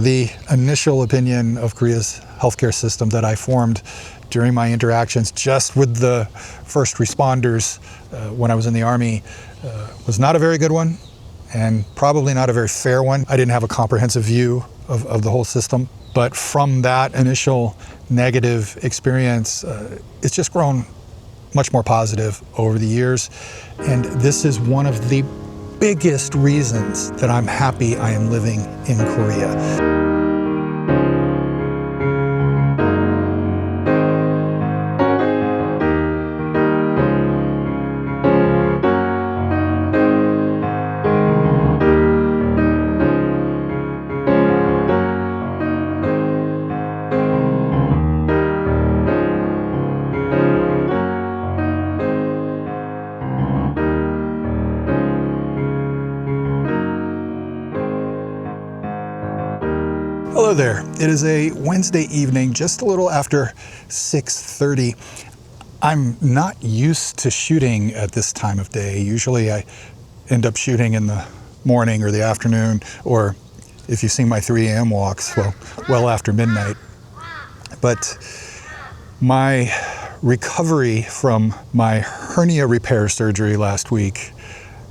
The initial opinion of Korea's healthcare system that I formed during my interactions just with the first responders when I was in the Army was not a very good one, and probably not a very fair one. I didn't have a comprehensive view of the whole system. But from that initial negative experience, it's just grown much more positive over the years. And this is one of the biggest reasons that I'm happy I am living in Korea. Hello there. It is a Wednesday evening, just a little after 6:30. I'm not used to shooting at this time of day. Usually I end up shooting in the morning or the afternoon, or if you've seen my 3 a.m. walks, well after midnight. But my recovery from my hernia repair surgery last week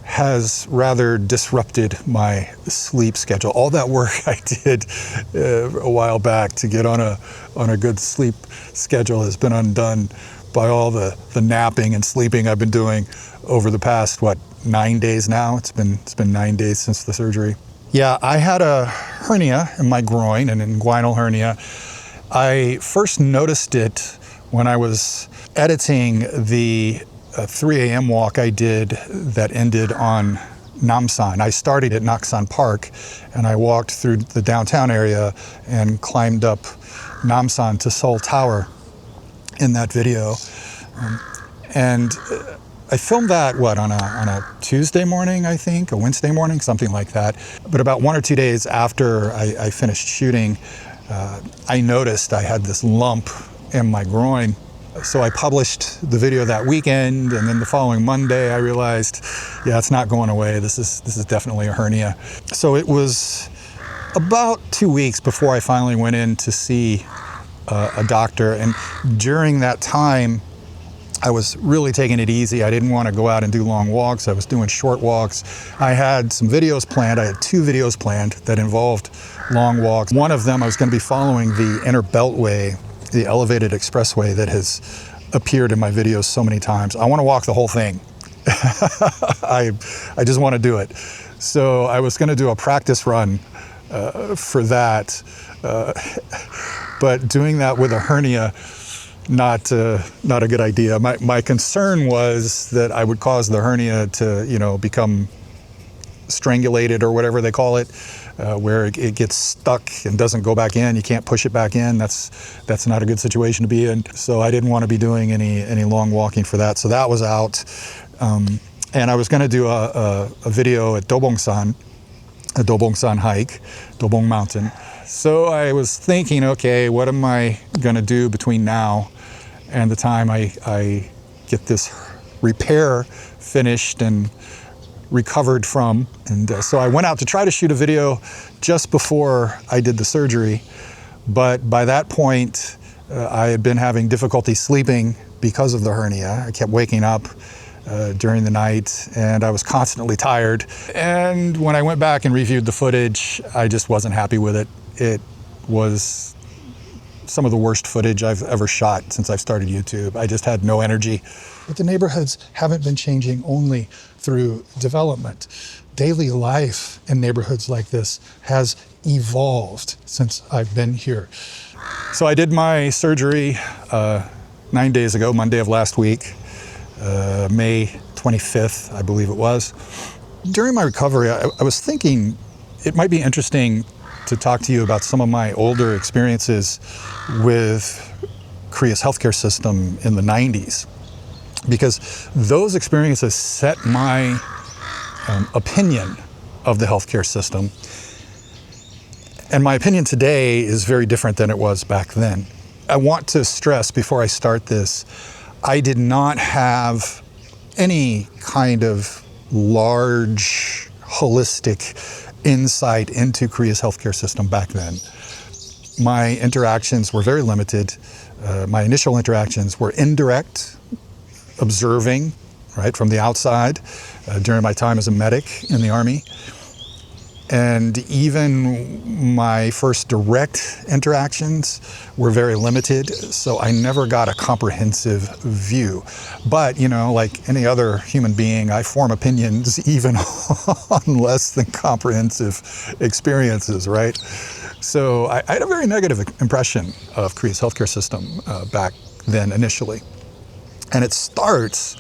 has rather disrupted my sleep schedule. All that work I did a while back to get on a good sleep schedule has been undone by all the napping and sleeping I've been doing over the past, 9 days now? It's been 9 days since the surgery. Yeah, I had a hernia in my groin, an inguinal hernia. I first noticed it when I was editing the 3 a.m. walk I did that ended on Namsan. I started at Naksan Park and I walked through the downtown area and climbed up Namsan to Seoul Tower in that video. And I filmed that, on a Tuesday morning, I think, a Wednesday morning, something like that. But about 1 or 2 days after I finished shooting, I noticed I had this lump in my groin. So I published the video that weekend, and then the following Monday I realized, yeah, it's not going away. This is definitely a hernia. So it was about 2 weeks before I finally went in to see a doctor. And during that time, I was really taking it easy. I didn't want to go out and do long walks. I was doing short walks. I had some videos planned. I had 2 videos planned that involved long walks. One of them I was going to be following the Inner Beltway, the elevated expressway that has appeared in my videos so many times. I want to walk the whole thing. I just want to do it. So I was going to do a practice run for that, but doing that with a hernia, not a good idea. My concern was that I would cause the hernia to, become strangulated or whatever they call it, where it gets stuck and doesn't go back in. You can't push it back in. That's not a good situation to be in. So I didn't want to be doing any long walking for that. So that was out. And I was going to do a video at Dobongsan, a Dobongsan hike, Dobong Mountain. So I was thinking, okay, what am I going to do between now and the time I get this repair finished and recovered from? And so I went out to try to shoot a video just before I did the surgery. But by that point, I had been having difficulty sleeping because of the hernia. I kept waking up during the night and I was constantly tired. And when I went back and reviewed the footage, I just wasn't happy with it. It was some of the worst footage I've ever shot since I've started YouTube. I just had no energy. But the neighborhoods haven't been changing only through development. Daily life in neighborhoods like this has evolved since I've been here. So I did my surgery 9 days ago, Monday of last week, May 25th, I believe it was. During my recovery, I was thinking it might be interesting to talk to you about some of my older experiences with Korea's healthcare system in the 90s, because those experiences set my opinion of the healthcare system. And my opinion today is very different than it was back then. I want to stress before I start this, I did not have any kind of large, holistic insight into Korea's healthcare system back then. My interactions were very limited. My initial interactions were indirect, observing, right, from the outside during my time as a medic in the Army. And even my first direct interactions were very limited, so I never got a comprehensive view. But, like any other human being, I form opinions even on less than comprehensive experiences, right? So I had a very negative impression of Korea's healthcare system back then initially. And it starts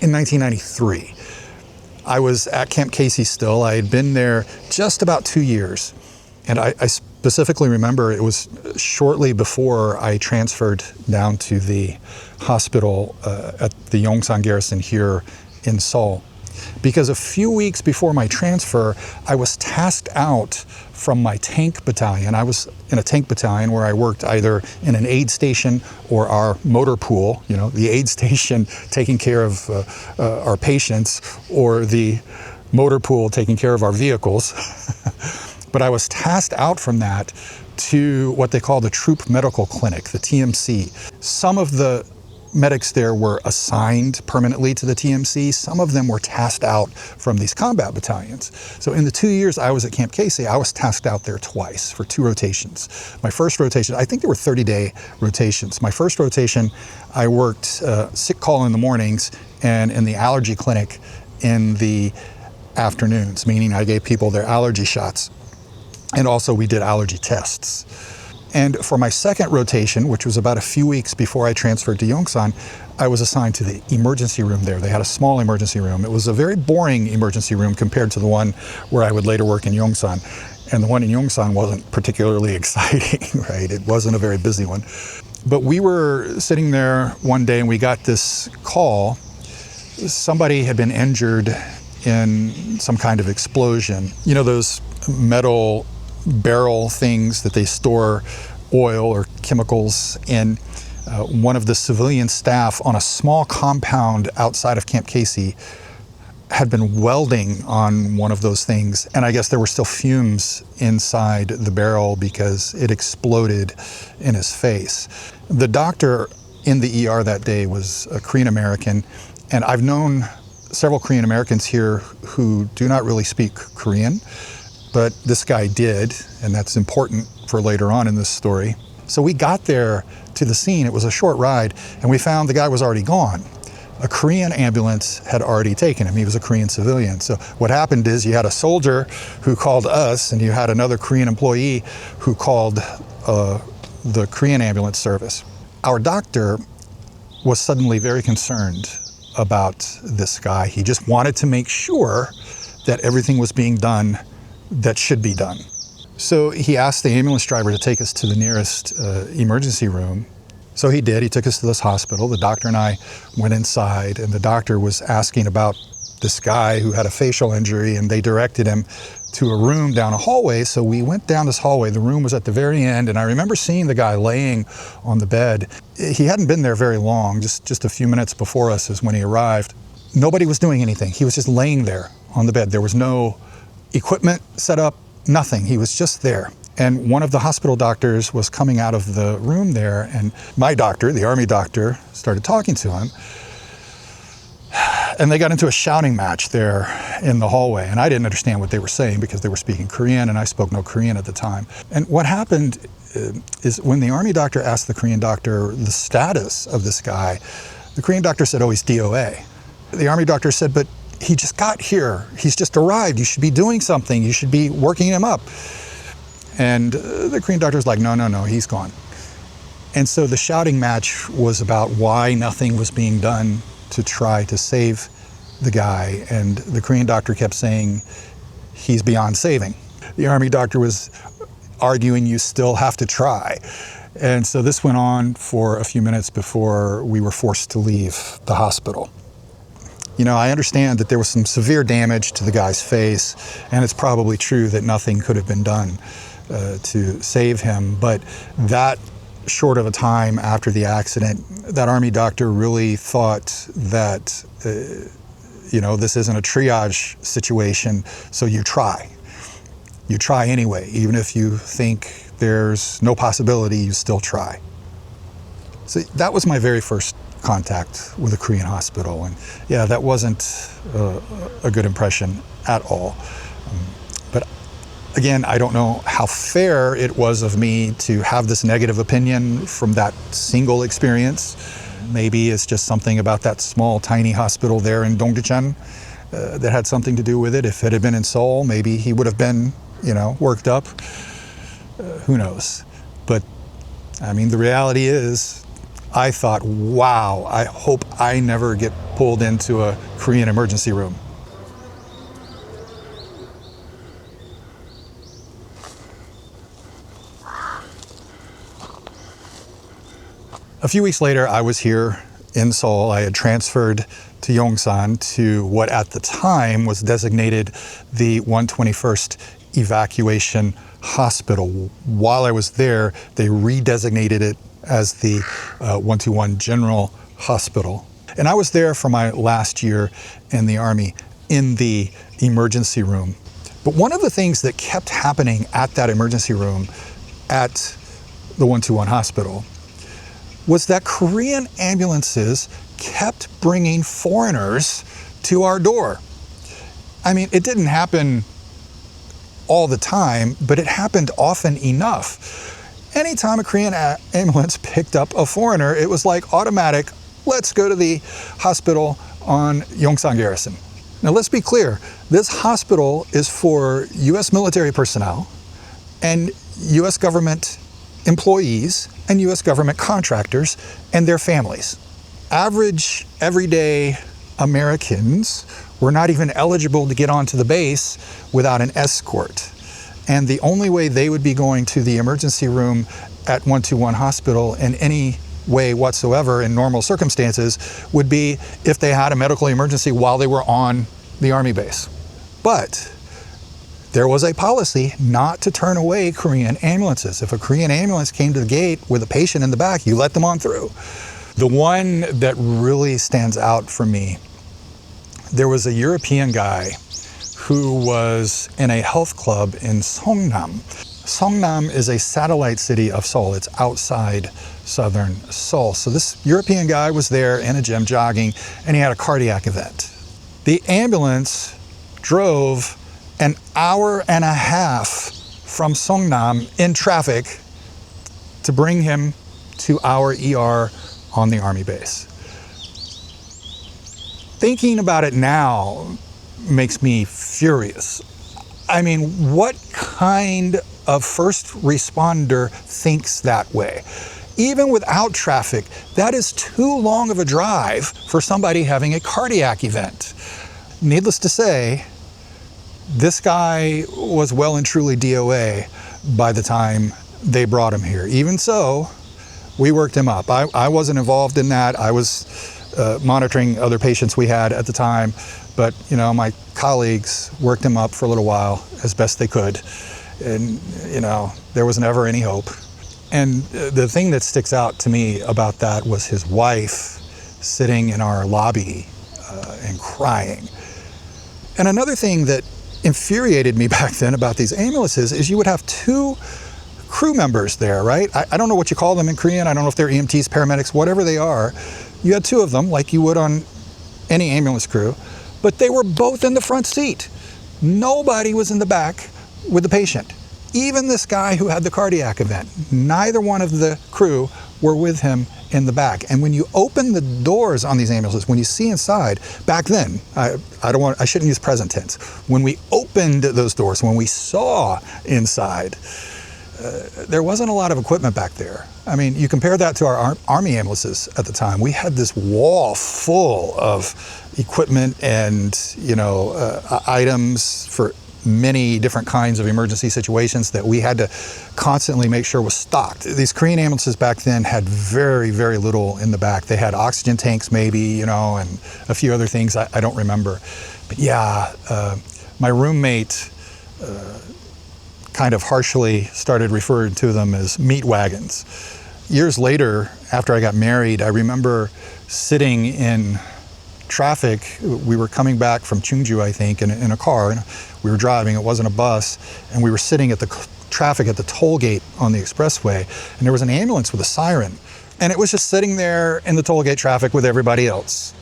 in 1993. I was at Camp Casey still. I had been there just about 2 years. And I specifically remember it was shortly before I transferred down to the hospital at the Yongsan Garrison here in Seoul. Because a few weeks before my transfer, I was tasked out from my tank battalion. I was in a tank battalion where I worked either in an aid station or our motor pool, the aid station taking care of our patients, or the motor pool taking care of our vehicles. But I was tasked out from that to what they call the Troop Medical Clinic, the TMC. Some of the medics there were assigned permanently to the TMC. Some of them were tasked out from these combat battalions. So in the 2 years I was at Camp Casey, I was tasked out there twice for 2 rotations. My first rotation, I think there were 30-day rotations. My first rotation, I worked sick call in the mornings and in the allergy clinic in the afternoons, meaning I gave people their allergy shots. And also we did allergy tests. And for my second rotation, which was about a few weeks before I transferred to Yongsan, I was assigned to the emergency room there. They had a small emergency room. It was a very boring emergency room compared to the one where I would later work in Yongsan. And the one in Yongsan wasn't particularly exciting, right? It wasn't a very busy one. But we were sitting there one day and we got this call. Somebody had been injured in some kind of explosion. Those metal barrel things that they store oil or chemicals in. One of the civilian staff on a small compound outside of Camp Casey had been welding on one of those things, and I guess there were still fumes inside the barrel because it exploded in his face. The doctor in the ER that day was a Korean American, and I've known several Korean Americans here who do not really speak Korean, but this guy did, and that's important for later on in this story. So we got there to the scene. It was a short ride, and we found the guy was already gone. A Korean ambulance had already taken him. He was a Korean civilian. So what happened is you had a soldier who called us, and you had another Korean employee who called the Korean ambulance service. Our doctor was suddenly very concerned about this guy. He just wanted to make sure that everything was being done that should be done. So he asked the ambulance driver to take us to the nearest emergency room. So he did. He took us to this hospital. The doctor and I went inside, and the doctor was asking about this guy who had a facial injury, and they directed him to a room down a hallway. So we went down this hallway. The room was at the very end, and I remember seeing the guy laying on the bed. He hadn't been there very long, just a few minutes before us is when he arrived. Nobody was doing anything. He was just laying there on the bed. There was no equipment set up, nothing. He was just there. And one of the hospital doctors was coming out of the room there, and my doctor, the Army doctor, started talking to him. And they got into a shouting match there in the hallway, and I didn't understand what they were saying because they were speaking Korean, and I spoke no Korean at the time. And what happened is when the Army doctor asked the Korean doctor the status of this guy, the Korean doctor said, "Oh, he's DOA." The Army doctor said, "But he just got here. He's just arrived. You should be doing something. You should be working him up." And the Korean doctor was like, no, he's gone. And so the shouting match was about why nothing was being done to try to save the guy. And the Korean doctor kept saying, he's beyond saving. The Army doctor was arguing, you still have to try. And so this went on for a few minutes before we were forced to leave the hospital. I understand that there was some severe damage to the guy's face, and it's probably true that nothing could have been done to save him. But that short of a time after the accident, that Army doctor really thought that, this isn't a triage situation, so you try. You try anyway. Even if you think there's no possibility, you still try. So that was my very first contact with a Korean hospital. And yeah, that wasn't a good impression at all. But again, I don't know how fair it was of me to have this negative opinion from that single experience. Maybe it's just something about that small, tiny hospital there in Dongdaecheon that had something to do with it. If it had been in Seoul, maybe he would have been, worked up. Who knows? But I mean, the reality is, I thought, wow, I hope I never get pulled into a Korean emergency room. A few weeks later, I was here in Seoul. I had transferred to Yongsan, to what at the time was designated the 121st Evacuation Hospital. While I was there, they redesignated it as the 121 General Hospital. And I was there for my last year in the Army in the emergency room. But one of the things that kept happening at that emergency room at the 121 Hospital was that Korean ambulances kept bringing foreigners to our door. I mean, it didn't happen all the time, but it happened often enough. Anytime a Korean ambulance picked up a foreigner, it was like automatic, let's go to the hospital on Yongsan Garrison. Now let's be clear, this hospital is for US military personnel and US government employees and US government contractors and their families. Average, everyday Americans were not even eligible to get onto the base without an escort. And the only way they would be going to the emergency room at 121 Hospital in any way whatsoever in normal circumstances would be if they had a medical emergency while they were on the Army base. But there was a policy not to turn away Korean ambulances. If a Korean ambulance came to the gate with a patient in the back, you let them on through. The one that really stands out for me, there was a European guy who was in a health club in Songnam. Songnam is a satellite city of Seoul. It's outside southern Seoul. So this European guy was there in a gym jogging, and he had a cardiac event. The ambulance drove an hour and a half from Songnam in traffic to bring him to our ER on the Army base. Thinking about it now makes me furious. I mean, what kind of first responder thinks that way? Even without traffic, that is too long of a drive for somebody having a cardiac event. Needless to say, this guy was well and truly DOA by the time they brought him here. Even so, we worked him up. I wasn't involved in that. I was monitoring other patients we had at the time, but my colleagues worked him up for a little while as best they could. And there was never any hope. And the thing that sticks out to me about that was his wife sitting in our lobby and crying. And another thing that infuriated me back then about these ambulances is you would have two crew members there, right? I don't know what you call them in Korean. I don't know if they're EMTs, paramedics, whatever they are. You had two of them, like you would on any ambulance crew, but they were both in the front seat. Nobody was in the back with the patient. Even this guy who had the cardiac event, neither one of the crew were with him in the back. And when you open the doors on these ambulances, when you see inside, back then, I shouldn't use present tense. When we opened those doors, when we saw inside, there wasn't a lot of equipment back there. I mean, you compare that to our Army ambulances at the time. We had this wall full of equipment and, items for many different kinds of emergency situations that we had to constantly make sure was stocked. These Korean ambulances back then had very, very little in the back. They had oxygen tanks maybe, and a few other things I don't remember. But yeah, my roommate kind of harshly started referring to them as meat wagons. Years later, after I got married, I remember sitting in traffic. We were coming back from Chungju, I think, in a car. And we were driving, it wasn't a bus, and we were sitting at the traffic at the toll gate on the expressway, and there was an ambulance with a siren. And it was just sitting there in the toll gate traffic with everybody else.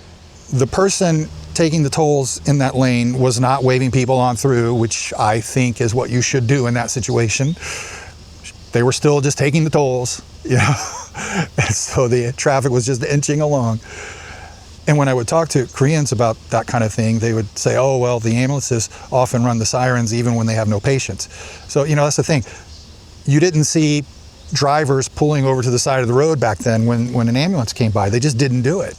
The person taking the tolls in that lane was not waving people on through, which I think is what you should do in that situation. They were still just taking the tolls, you know. And so the traffic was just inching along. And when I would talk to Koreans about that kind of thing, they would say, oh, well, the ambulances often run the sirens even when they have no patients. So, you know, that's the thing. You didn't see drivers pulling over to the side of the road back then when an ambulance came by. They just didn't do it.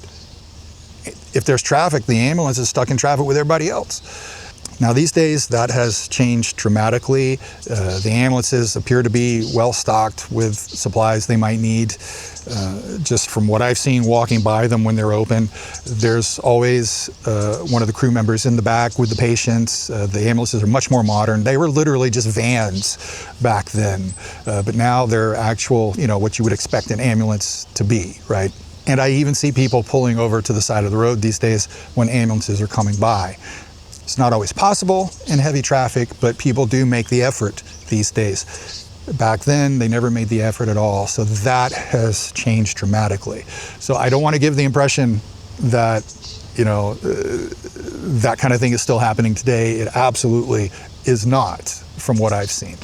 If there's traffic, the ambulance is stuck in traffic with everybody else. Now, these days, that has changed dramatically. The ambulances appear to be well stocked with supplies they might need. Just from what I've seen walking by them when they're open, there's always one of the crew members in the back with the patients. The ambulances are much more modern. They were literally just vans back then, but now they're actual, you know, what you would expect an ambulance to be, right? And I even see people pulling over to the side of the road these days when ambulances are coming by. It's not always possible in heavy traffic, but people do make the effort these days. Back then, they never made the effort at all, so that has changed dramatically. So I don't want to give the impression that, you know, that kind of thing is still happening today. It absolutely is not, from what I've seen.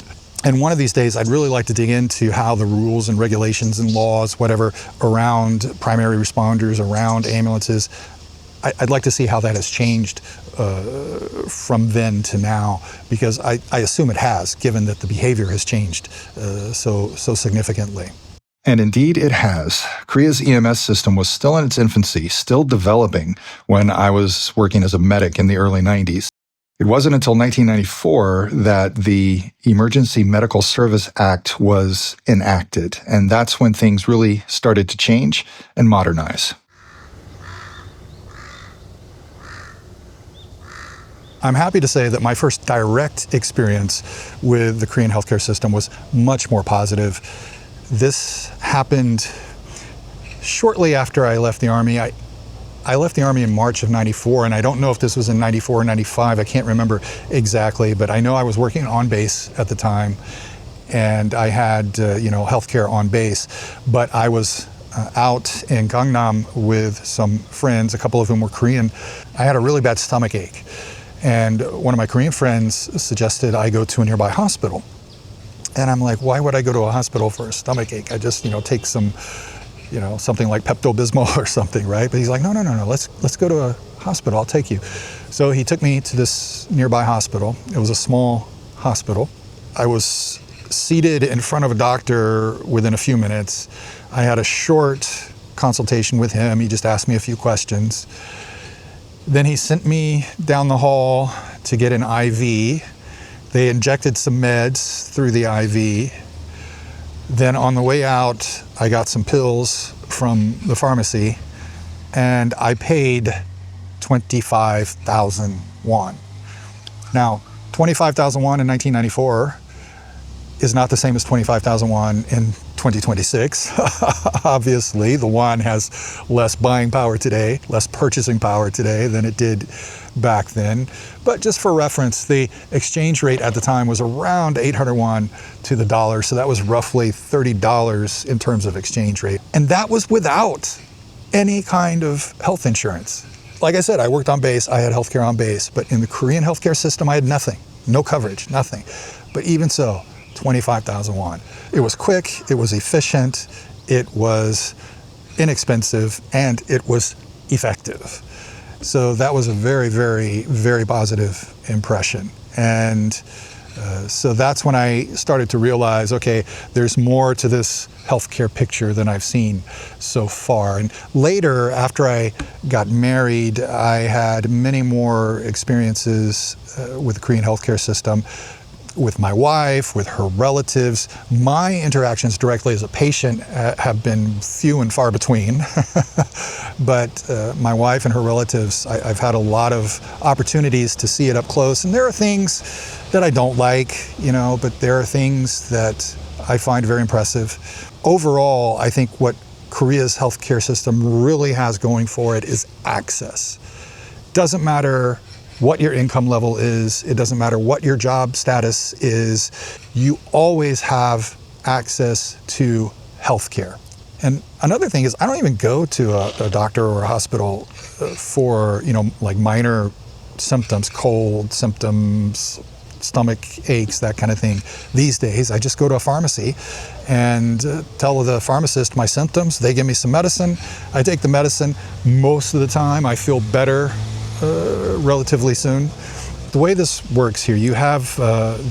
And one of these days, I'd really like to dig into how the rules and regulations and laws, whatever, around primary responders, around ambulances, I'd like to see how that has changed from then to now, because I assume it has, given that the behavior has changed so significantly. And indeed it has. Korea's EMS system was still in its infancy, still developing when I was working as a medic in the early 90s. It wasn't until 1994 that the Emergency Medical Service Act was enacted, and that's when things really started to change and modernize. I'm happy to say that my first direct experience with the Korean healthcare system was much more positive. This happened shortly after I left the Army. I left the Army in March of '94, and I don't know if this was in '94 or '95. I can't remember exactly, but I know I was working on base at the time, and I had healthcare on base. But I was out in Gangnam with some friends, a couple of whom were Korean. I had a really bad stomach ache. And one of my Korean friends suggested I go to a nearby hospital. And I'm like, why would I go to a hospital for a stomach ache? I just, take some, something like Pepto-Bismol or something, right? But he's like, no, let's go to a hospital, I'll take you. So he took me to this nearby hospital. It was a small hospital. I was seated in front of a doctor within a few minutes. I had a short consultation with him. He just asked me a few questions. Then he sent me down the hall to get an IV. They injected some meds through the IV. Then on the way out, I got some pills from the pharmacy, and I paid 25,000 won. Now, 25,000 won in 1994 is not the same as 25,000 won in 2026. Obviously, the won has less buying power today, less purchasing power today than it did back then. But just for reference, the exchange rate at the time was around 800 won to the dollar, so that was roughly $30 in terms of exchange rate. And that was without any kind of health insurance. Like I said, I worked on base, I had healthcare on base, but in the Korean healthcare system, I had nothing, no coverage, nothing. But even so, 25,000 won. It was quick, it was efficient, it was inexpensive, and it was effective. So that was a very, very, very positive impression. And so that's when I started to realize, okay, there's more to this healthcare picture than I've seen so far. And later, after I got married, I had many more experiences with the Korean healthcare system, with my wife, with her relatives. My interactions directly as a patient have been few and far between. But my wife and her relatives, I've had a lot of opportunities to see it up close. And there are things that I don't like, but there are things that I find very impressive. Overall, I think what Korea's healthcare system really has going for it is access. Doesn't matter what your income level is, it doesn't matter what your job status is, you always have access to healthcare. And another thing is, I don't even go to a doctor or a hospital for, like minor symptoms, cold symptoms, stomach aches, that kind of thing. These days, I just go to a pharmacy and tell the pharmacist my symptoms. They give me some medicine. I take the medicine. Most of the time, I feel better relatively soon. The way this works here, you have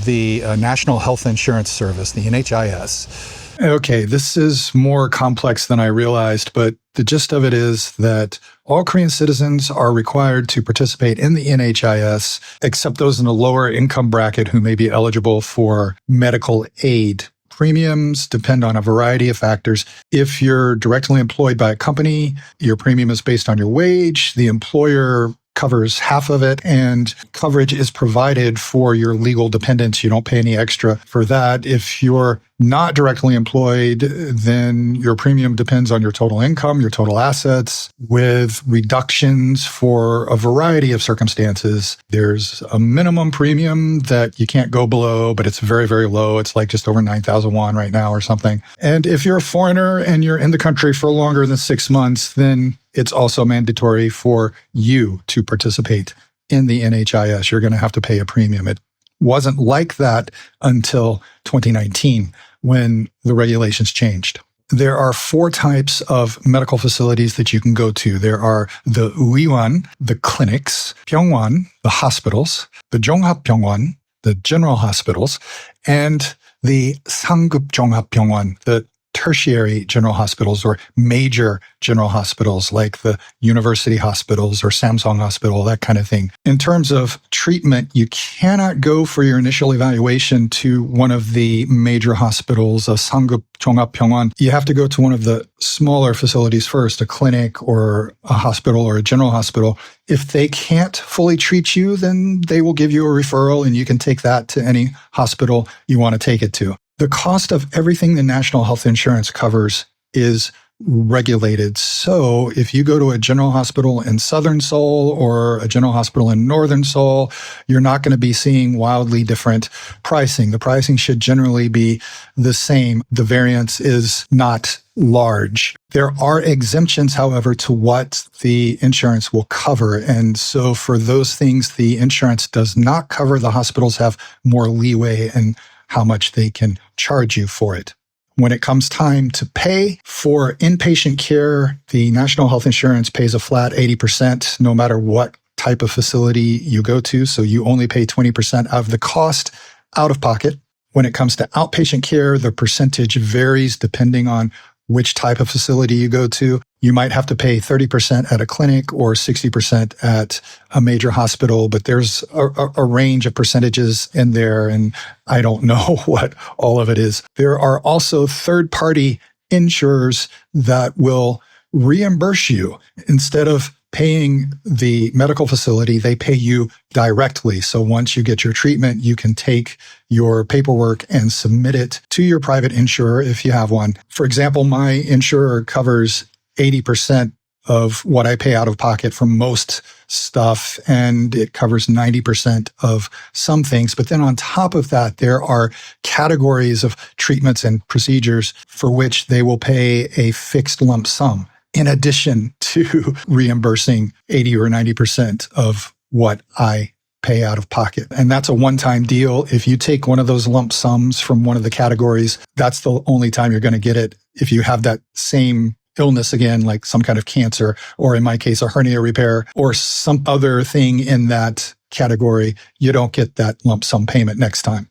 the National Health Insurance Service, the NHIS. Okay, this is more complex than I realized, but the gist of it is that all Korean citizens are required to participate in the NHIS, except those in a lower income bracket who may be eligible for medical aid. Premiums depend on a variety of factors. If you're directly employed by a company, your premium is based on your wage. The employer covers half of it, and coverage is provided for your legal dependents. You don't pay any extra for that. If you're not directly employed, then your premium depends on your total income, your total assets, with reductions for a variety of circumstances. There's a minimum premium that you can't go below, but it's very, very low. It's like just over 9,000 won right now or something. And if you're a foreigner and you're in the country for longer than 6 months, then it's also mandatory for you to participate in the NHIS. You're going to have to pay a premium. It wasn't like that until 2019 when the regulations changed. There are 4 types of medical facilities that you can go to. There are the 의원, the clinics, 병원, the hospitals, the 종합병원, the general hospitals, and the 상급 종합병원, the tertiary general hospitals or major general hospitals like the university hospitals or Samsung Hospital, that kind of thing. In terms of treatment, you cannot go for your initial evaluation to one of the major hospitals, a 상급 종합병원. You have to go to one of the smaller facilities first, a clinic or a hospital or a general hospital. If they can't fully treat you, then they will give you a referral and you can take that to any hospital you want to take it to. The cost of everything the National Health Insurance covers is regulated. So if you go to a general hospital in southern Seoul or a general hospital in northern Seoul, you're not going to be seeing wildly different pricing. The pricing should generally be the same. The variance is not large. There are exemptions, however, to what the insurance will cover. And so for those things the insurance does not cover, the hospitals have more leeway in how much they can charge you for it. When it comes time to pay for inpatient care, the National Health Insurance pays a flat 80% no matter what type of facility you go to. So you only pay 20% of the cost out of pocket. When it comes to outpatient care, the percentage varies depending on which type of facility you go to. You might have to pay 30% at a clinic or 60% at a major hospital, but there's a range of percentages in there, and I don't know what all of it is. There are also third-party insurers that will reimburse you. Instead of paying the medical facility, they pay you directly. So once you get your treatment, you can take your paperwork and submit it to your private insurer if you have one. For example, my insurer covers 80% of what I pay out of pocket for most stuff, and it covers 90% of some things. But then on top of that, there are categories of treatments and procedures for which they will pay a fixed lump sum, in addition to reimbursing 80 or 90% of what I pay out of pocket. And that's a one-time deal. If you take one of those lump sums from one of the categories, that's the only time you're going to get it. If you have that same illness again, like some kind of cancer, or in my case, a hernia repair, or some other thing in that category, you don't get that lump sum payment next time.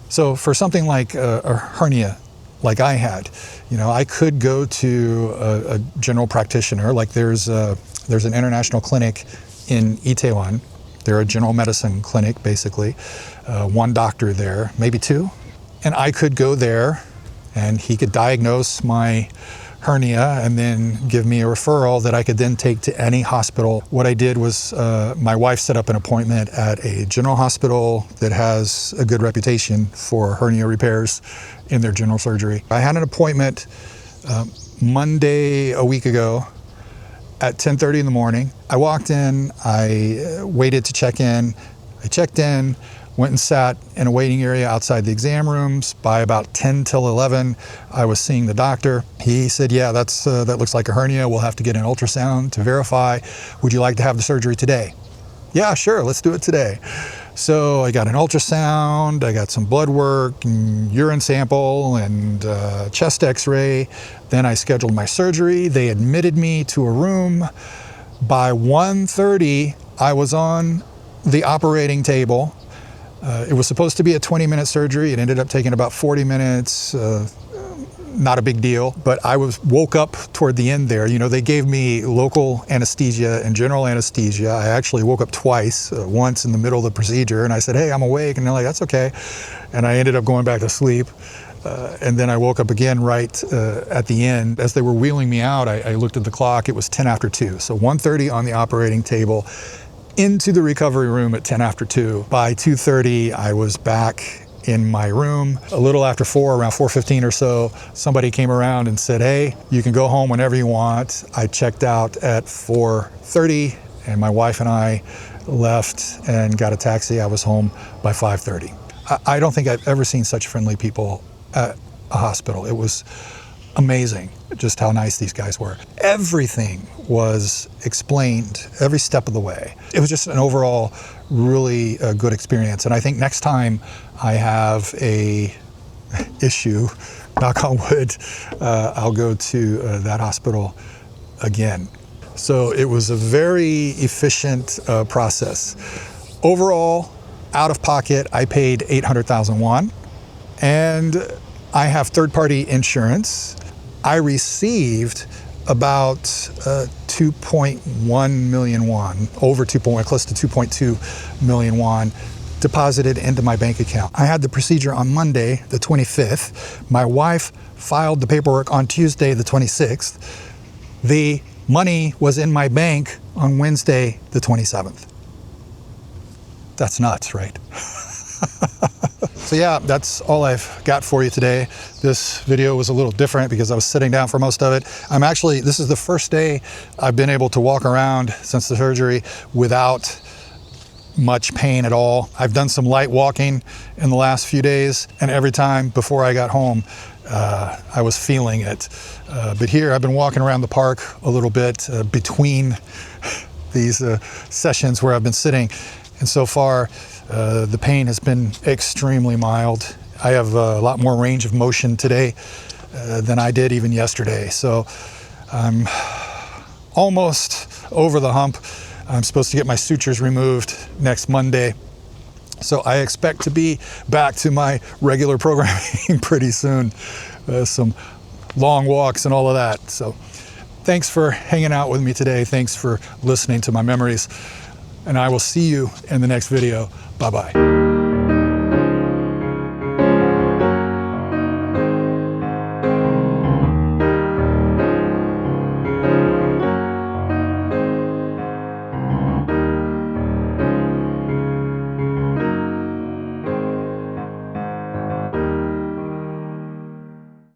So for something like a hernia, like I had, I could go to a general practitioner. Like there's an international clinic in Itaewon. They're a general medicine clinic, basically. One doctor there, maybe 2. And I could go there and he could diagnose my hernia and then give me a referral that I could then take to any hospital. What I did was my wife set up an appointment at a general hospital that has a good reputation for hernia repairs in their general surgery. I had an appointment Monday a week ago at 10:30 in the morning. I walked in, I waited to check in. I checked in, went and sat in a waiting area outside the exam rooms. By about 10 till 11, I was seeing the doctor. He said, yeah, that looks like a hernia. We'll have to get an ultrasound to verify. Would you like to have the surgery today? Yeah, sure, let's do it today. So I got an ultrasound, I got some blood work, and urine sample, and chest x-ray. Then I scheduled my surgery. They admitted me to a room. By 1:30, I was on the operating table. It was supposed to be a 20-minute surgery. It ended up taking about 40 minutes. Not a big deal, but I woke up toward the end there. You know, they gave me local anesthesia and general anesthesia. I actually woke up twice, once in the middle of the procedure, and I said, hey, I'm awake, and they're like, that's okay. And I ended up going back to sleep. And then I woke up again right at the end. As they were wheeling me out, I looked at the clock. It was 10 after 2. So 1:30 on the operating table, into the recovery room at 10 after 2. By 2:30, I was back in my room. A little after 4, around 4:15 or so, somebody came around and said, hey, you can go home whenever you want. I checked out at 4:30, and my wife and I left and got a taxi. I was home by 5:30. I don't think I've ever seen such friendly people at a hospital. It was amazing just how nice these guys were. Everything was explained every step of the way. It was just an overall really good experience. And I think next time I have a issue, knock on wood, I'll go to that hospital again. So it was a very efficient process. Overall, out of pocket, I paid 800,000 won, and I have third-party insurance. I received about 2.1 million won, close to 2.2 million won, deposited into my bank account. I had the procedure on Monday, the 25th. My wife filed the paperwork on Tuesday, the 26th. The money was in my bank on Wednesday, the 27th. That's nuts, right? So yeah, that's all I've got for you today. This video was a little different because I was sitting down for most of it. This is the first day I've been able to walk around since the surgery without much pain at all. I've done some light walking in the last few days, and every time before I got home, I was feeling it. But here I've been walking around the park a little bit between these sessions where I've been sitting, and so far the pain has been extremely mild. I have a lot more range of motion today than I did even yesterday. So I'm almost over the hump. I'm supposed to get my sutures removed next Monday. So I expect to be back to my regular programming pretty soon. Some long walks and all of that. So thanks for hanging out with me today. Thanks for listening to my memories. And I will see you in the next video. Bye-bye.